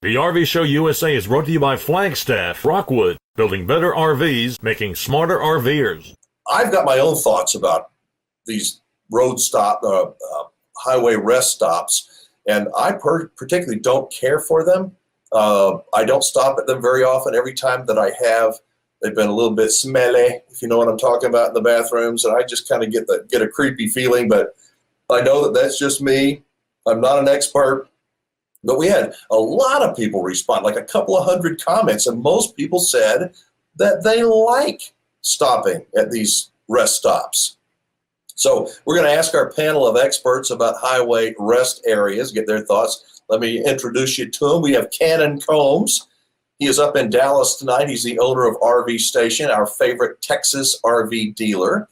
The RV Show USA is brought to you by Flagstaff, Rockwood, building better RVs, making smarter RVers. I've got my own thoughts about these highway rest stops, and I particularly don't care for them. I don't stop at them very often. Every time that I have, they've been a little bit smelly, if you know what I'm talking about, in the bathrooms, and I just kind of get a creepy feeling, but I know that that's just me. I'm not an expert. But we had a lot of people respond, like a couple of hundred comments, and most people said that they like stopping at these rest stops. So we're going to ask our panel of experts about highway rest areas, get their thoughts. Let me introduce you to them. We have Cannon Combs. He is up in Dallas tonight. He's the owner of RV Station, our favorite Texas RV dealer.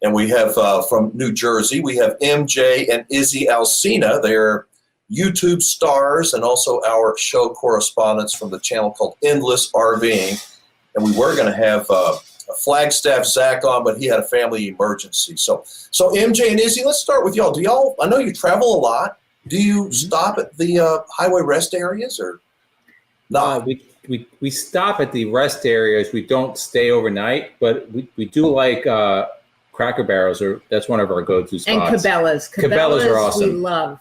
And we have from New Jersey, we have MJ and Izzy Alcina. They're YouTube stars and also our show correspondents from the channel called Endless RVing. And we were going to have Flagstaff Zach on, but he had a family emergency. So MJ and Izzy, let's start with y'all. I know you travel a lot. Do you stop at the highway rest areas or not? We stop at the rest areas. We don't stay overnight, but we do like Cracker Barrels, or that's one of our go-to spots. And Cabela's. Cabela's are awesome. We love.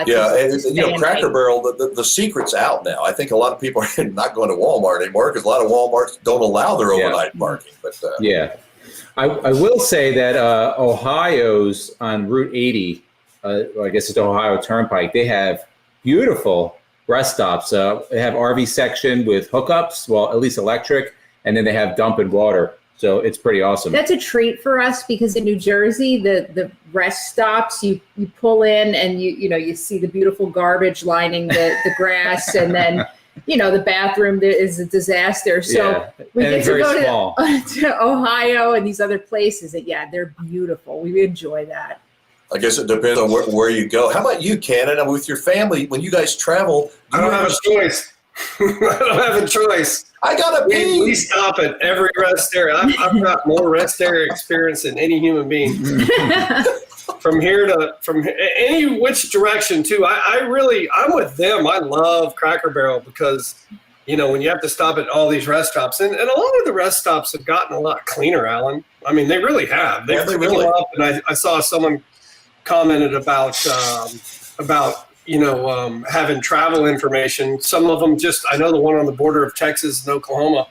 Yeah, and Cracker Barrel, the secret's out now. I think a lot of people are not going to Walmart anymore because a lot of Walmarts don't allow their overnight parking. But yeah, I will say that Ohio's on Route 80, I guess it's the Ohio Turnpike, they have beautiful rest stops. They have RV section with hookups, well, at least electric, and then they have dump and water. So it's pretty awesome. That's a treat for us because in New Jersey, the rest stops, you pull in and you see the beautiful garbage lining the grass, and then the bathroom is a disaster. So we get to go to Ohio and these other places. And they're beautiful. We enjoy that. I guess it depends on where you go. How about you, Cannon? And with your family, when you guys travel, I don't have a choice. I don't have a choice. I gotta pee. We stop at every rest area. I've got more rest area experience than any human being. From any which direction too. I'm with them. I love Cracker Barrel because when you have to stop at all these rest stops, and a lot of the rest stops have gotten a lot cleaner, Alan. I mean, they really have. They really up. And I saw someone commented about having travel information. Some of them I know the one on the border of Texas and Oklahoma,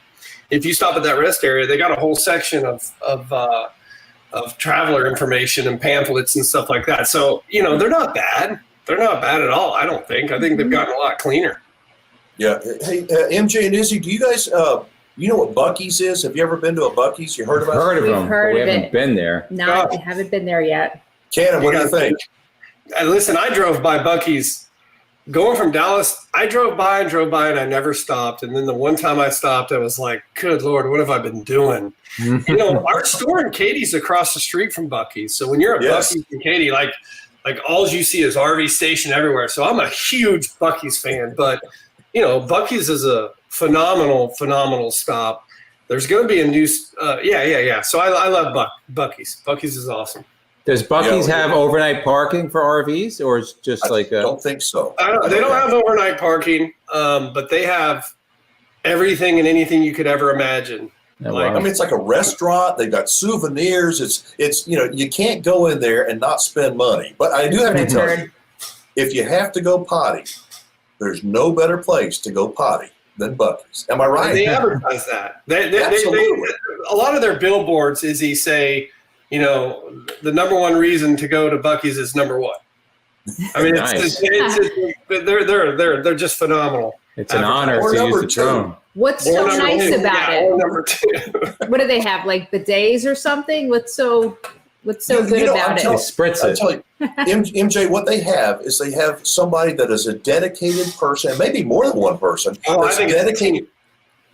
if you stop at that rest area, they got a whole section of traveler information and pamphlets and stuff like that. So, they're not bad. They're not bad at all, I don't think. I think they've gotten a lot cleaner. Yeah. Hey, MJ and Izzy, do you guys, you know what Buc-ee's is? Have you ever been to a Buc-ee's? You heard about it? Heard of them. Heard we of haven't it. been there. No, we haven't been there yet. Cannon, what do you think? Listen, I drove by Buc-ee's going from Dallas. I drove by and I never stopped. And then the one time I stopped, I was like, good Lord, what have I been doing? Our store in Katie's across the street from Buc-ee's. So when you're at Buc-ee's in Katie, like all you see is RV Station everywhere. So I'm a huge Buc-ee's fan. But, Buc-ee's is a phenomenal stop. There's going to be a new So I love Buc-ee's. Buc-ee's is awesome. Does Buc-ee's have overnight parking for RVs, or is it just I don't think so. They don't have overnight parking, but they have everything and anything you could ever imagine. Oh, wow. It's like a restaurant. They've got souvenirs. It's you can't go in there and not spend money. But I do have to tell you, if you have to go potty, there's no better place to go potty than Buc-ee's. Am I right? And they advertise that. They a lot of their billboards, Izzy, say, the number one reason to go to Buc-ee's is number one. I mean, they're just phenomenal. It's an honor to use the drone. What's so nice about it? Or number two. What do they have? Like bidets or something? What's so good about it? They spritz it. I'll tell you, MJ, what they have is they have somebody that is a dedicated person, maybe more than one person. I think dedicated.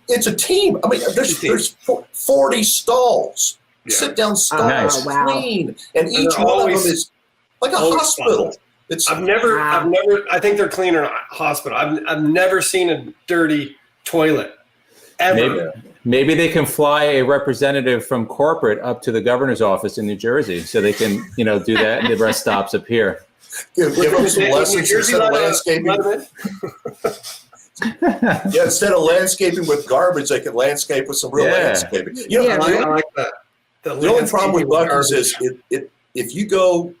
It's a team. I mean, there's 40 stalls. Yeah. Sit down stalls, clean, and each one of them is like a hospital. I've never. I think they're cleaner than a hospital. I've never seen a dirty toilet ever. Maybe they can fly a representative from corporate up to the governor's office in New Jersey, so they can do that, and the rest stops up here. Give them some lessons instead of landscaping. Yeah, instead of landscaping with garbage, they can landscape with some real landscaping. You know, I like that. The only problem with Buc-ee's is if you go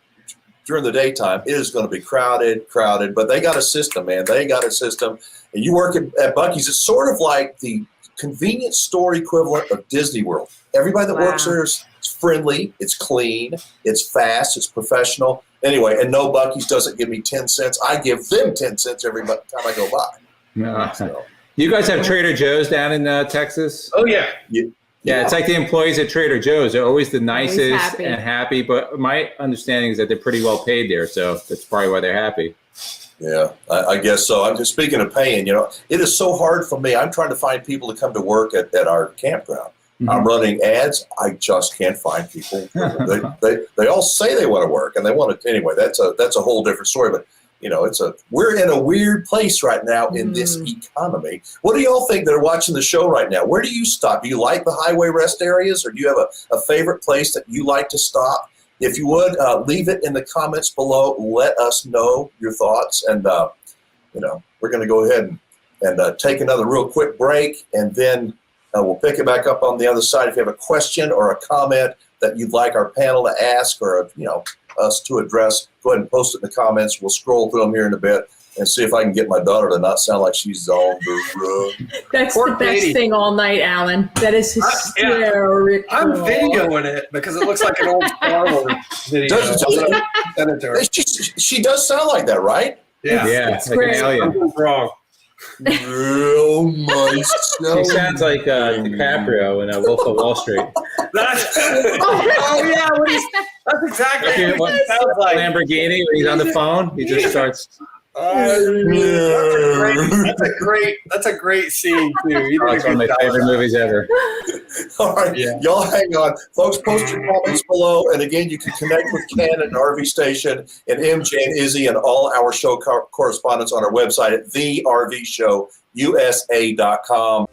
during the daytime, it is going to be crowded. But they got a system, man. They got a system. And you work at Buc-ee's, it's sort of like the convenience store equivalent of Disney World. Everybody that works there is friendly, it's clean, it's fast, it's professional. Anyway, and no, Buc-ee's doesn't give me 10 cents. I give them 10 cents every time I go by. So. You guys have Trader Joe's down in Texas? Oh, yeah. Yeah, it's like the employees at Trader Joe's. They're always the nicest and happy. But my understanding is that they're pretty well paid there. So that's probably why they're happy. Yeah, I guess so. I'm just speaking of paying, you know, it is so hard for me. I'm trying to find people to come to work at our campground. Mm-hmm. I'm running ads. I just can't find people. They all say they want to work and they want to. Anyway, that's a whole different story. But, you know, we're in a weird place right now in this economy. What do y'all think that are watching the show right now? Where do you stop? Do you like the highway rest areas, or do you have a favorite place that you like to stop? If you would, leave it in the comments below. Let us know your thoughts. And, you know, we're going to go ahead and take another real quick break, and then we'll pick it back up on the other side. If you have a question or a comment that you'd like our panel to ask, or, you know, us to address, go ahead and post it in the comments. We'll scroll through them here in a bit and see if I can get my daughter to not sound like she's on the road. That's the best thing all night, Alan. That is hysterical. I'm videoing it because it looks like an old Star Wars video. She does sound like that, right? Yeah, it's like great. an alien. Something's wrong. Real nice. She sounds like DiCaprio in Wolf of Wall Street. That's exactly what it sounds like. Lamborghini, when he's on the phone, he just starts. That's a great scene too. It's one of my favorite movies ever. All right, y'all hang on. Folks, post your comments below. And again, you can connect with Ken at RV Station and MJ and Izzy and all our show correspondents on our website at thervshowusa.com.